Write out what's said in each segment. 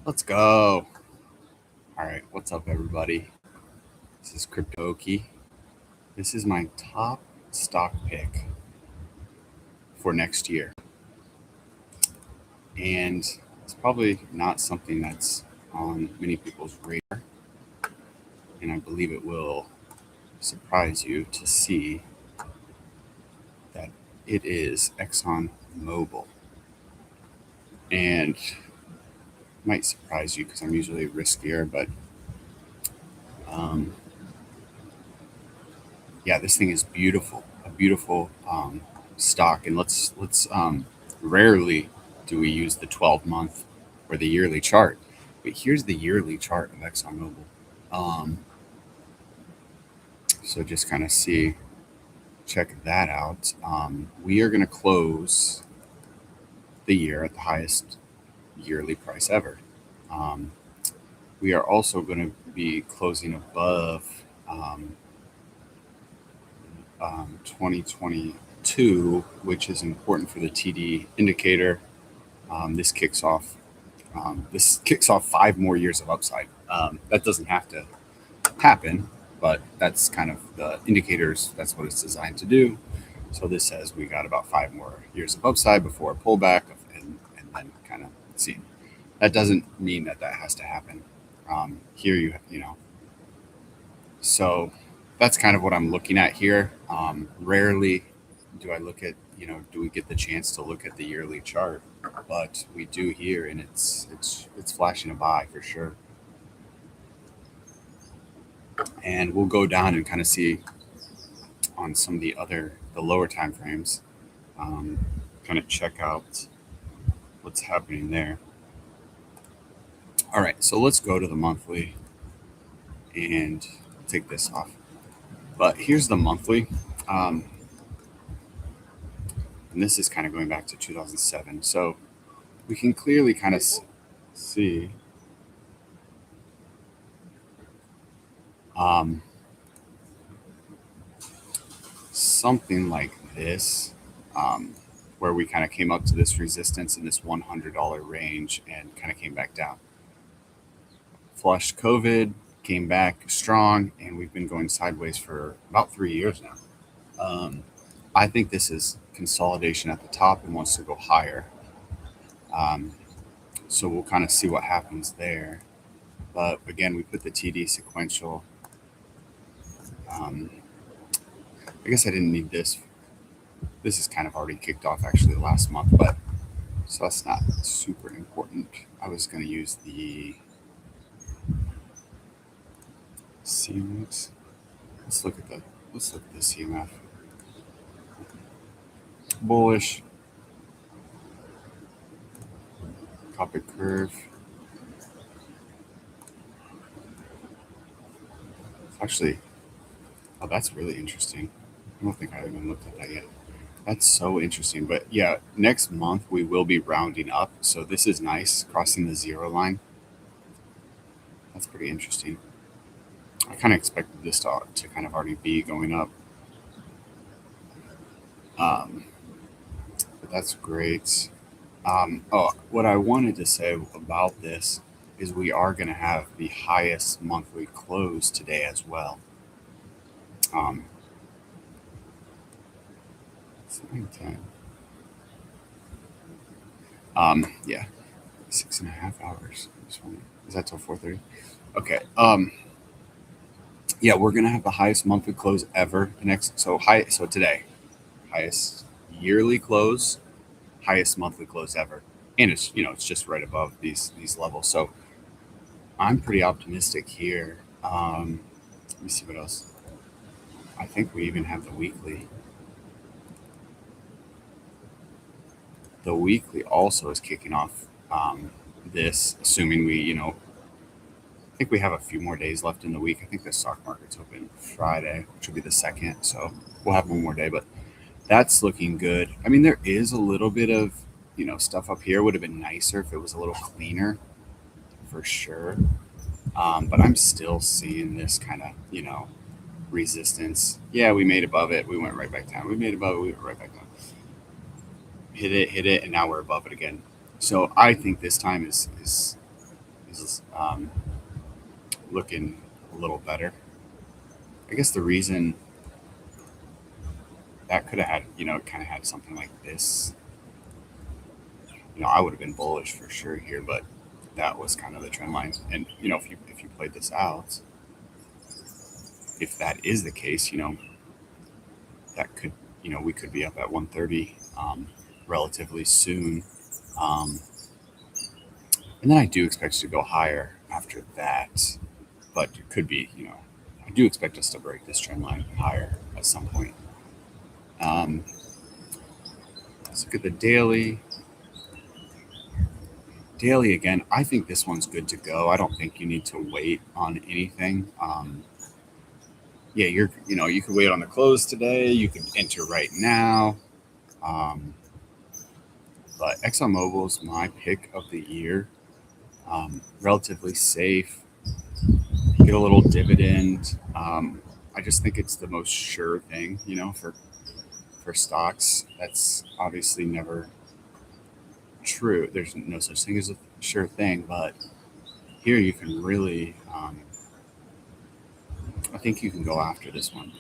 Let's go. All right, what's up, everybody? This is CryptoOki. This is my top stock pick for next year. And it's probably not something that's on many people's radar. And I believe it will surprise you to see that it is ExxonMobil. And might surprise you because I'm usually riskier, but um, yeah, this thing is beautiful, a beautiful stock. And let's rarely do we use the 12-month or the yearly chart, but here's the yearly chart of ExxonMobil. Um, so just kind of see, check that out. We are going to close the year at the highest yearly price ever. Um, we are also going to be closing above um, 2022, which is important for the TD indicator. This kicks off 5 more years of upside. That doesn't have to happen, but that's kind of the indicators. That's what it's designed to do. So this says we got about 5 more years of upside before a pullback, and then kind of see. That doesn't mean that that has to happen. Here you know. So that's kind of what I'm looking at here. Rarely do I look at, do we get the chance to look at the yearly chart, but we do here, and it's flashing a buy for sure. And we'll go down and kind of see on some of the lower time frames, um, kind of check out what's happening there. All right, so let's go to the monthly and take this off. But here's the monthly. Um, and this is kind of going back to 2007. So we can clearly kind of see um, something like this, um, where we kind of came up to this resistance in this $100 range and kind of came back down. Flushed COVID, came back strong, and we've been going sideways for about 3 years now. I think this is consolidation at the top and wants to go higher. Um, so we'll kind of see what happens there. But again, we put the TD sequential. I guess I didn't need this. This is kind of already kicked off actually last month, but so that's not super important. I was going to use the CMX. Let's look at the CMF. Bullish. Copy curve. Actually, oh, that's really interesting. I don't think I even looked at that yet. That's so interesting. But yeah, next month we will be rounding up. So this is nice, crossing the zero line. That's pretty interesting. I kind of expected this to kind of already be going up. Um, but that's great. What I wanted to say about this is we are going to have the highest monthly close today as well. Um, it's 9:10. Yeah, 6.5 hours. Is that till 4:30? Okay. Yeah, we're gonna have the highest monthly close ever. So today, highest yearly close, highest monthly close ever, and it's just right above these levels. So I'm pretty optimistic here. Let me see what else. I think we even have the weekly. The weekly also is kicking off this, assuming I think we have a few more days left in the week. I think the stock market's open Friday, which will be the second. So we'll have one more day, but that's looking good. I mean, there is a little bit of, stuff up here. Would have been nicer if it was a little cleaner for sure. But I'm still seeing this kind of, resistance. Yeah, we made above it. We went right back down. We made above it. We went right back down. Hit it, and now we're above it again. So I think this time is is looking a little better. I guess the reason that could have had, kind of had something like this, I would have been bullish for sure here, but that was kind of the trend line. And if you played this out, if that is the case, that could, we could be up at 130 relatively soon. Um, and then I do expect to go higher after that, but it could be, I do expect us to break this trend line higher at some point. Um, let's look at the daily. Daily again, I think this one's good to go. I don't think you need to wait on anything. Yeah, you could wait on the close today. You could enter right now. Um, but ExxonMobil is my pick of the year. Relatively safe. Get a little dividend. I just think it's the most sure thing, for stocks. That's obviously never true. There's no such thing as a sure thing, but here you can really, I think you can go after this one.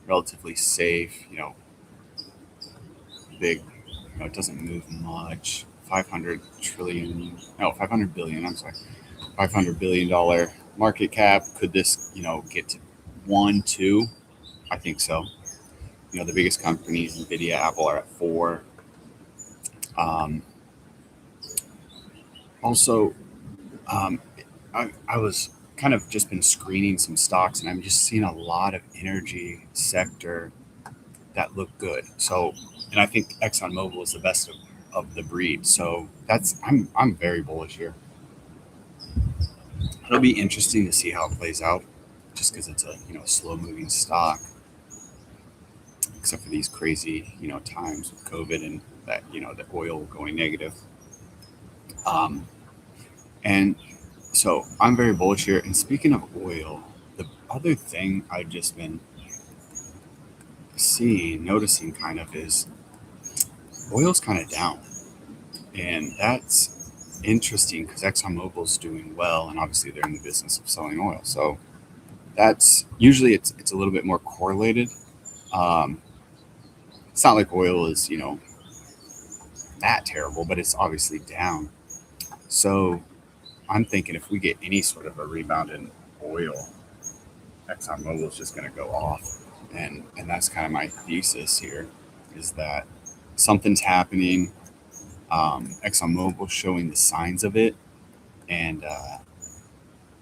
Relatively safe, big, it doesn't move much. 500 trillion, no, 500 billion, I'm sorry, $500 billion market cap. Could this, get to 1, 2? I think so. The biggest companies, Nvidia, Apple, are at 4. Um, also, um, I was kind of just been screening some stocks, and I'm just seeing a lot of energy sector that look good. So, and I think ExxonMobil is the best of the breed. So I'm very bullish here. It'll be interesting to see how it plays out, just because it's a slow moving stock, except for these crazy times with COVID and that the oil going negative. Um, and so I'm very bullish here. And speaking of oil, the other thing I've just been noticing kind of is oil's kind of down. And that's interesting because ExxonMobil's doing well, and obviously they're in the business of selling oil. So that's usually it's a little bit more correlated. Um, it's not like oil is that terrible, but it's obviously down. So I'm thinking if we get any sort of a rebound in oil, ExxonMobil is just going to go off, and that's kind of my thesis here, is that something's happening. ExxonMobil showing the signs of it, and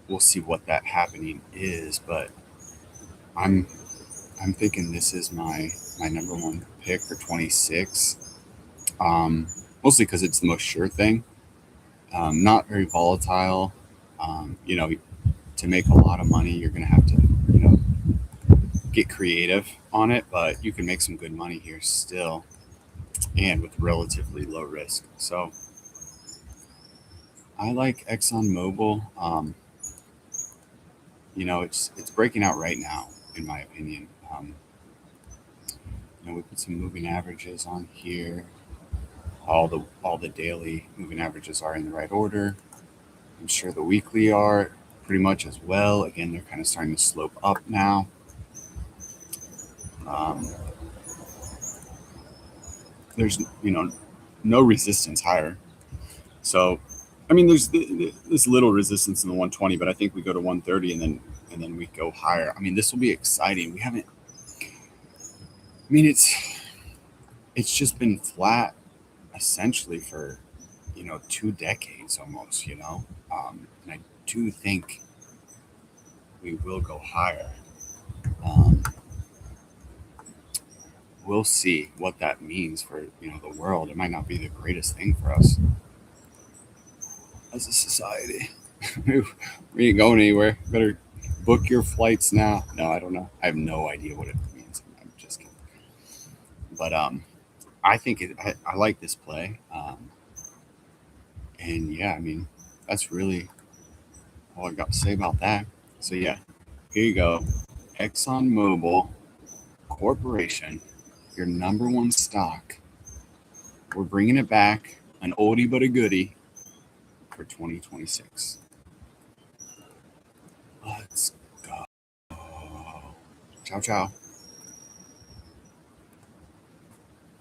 we'll see what that happening is. But I'm I'm thinking this is my number one pick for 26. Um, Mostly because it's the most sure thing. Not very volatile. To make a lot of money, you're going to have to get creative on it, but you can make some good money here still, and with relatively low risk. So I like ExxonMobil. It's breaking out right now, in my opinion. We put some moving averages on here. All the daily moving averages are in the right order. I'm sure the weekly are pretty much as well. Again, they're kind of starting to slope up now. Um, there's no resistance higher. So, I mean, there's this little resistance in the 120, but I think we go to 130 and then we go higher. I mean, this will be exciting. We haven't. I mean, it's just been flat essentially for 2 decades almost. And I do think we will go higher. Um, we'll see what that means for the world. It might not be the greatest thing for us as a society. We ain't going anywhere. Better book your flights now. No, I don't know. I have no idea what it means. I'm just kidding. But I think I like this play. And yeah, I mean, that's really all I got to say about that. So yeah, here you go. ExxonMobil Corporation, your number one stock. We're bringing it back, an oldie but a goodie. for 2026. Let's go. Ciao, ciao.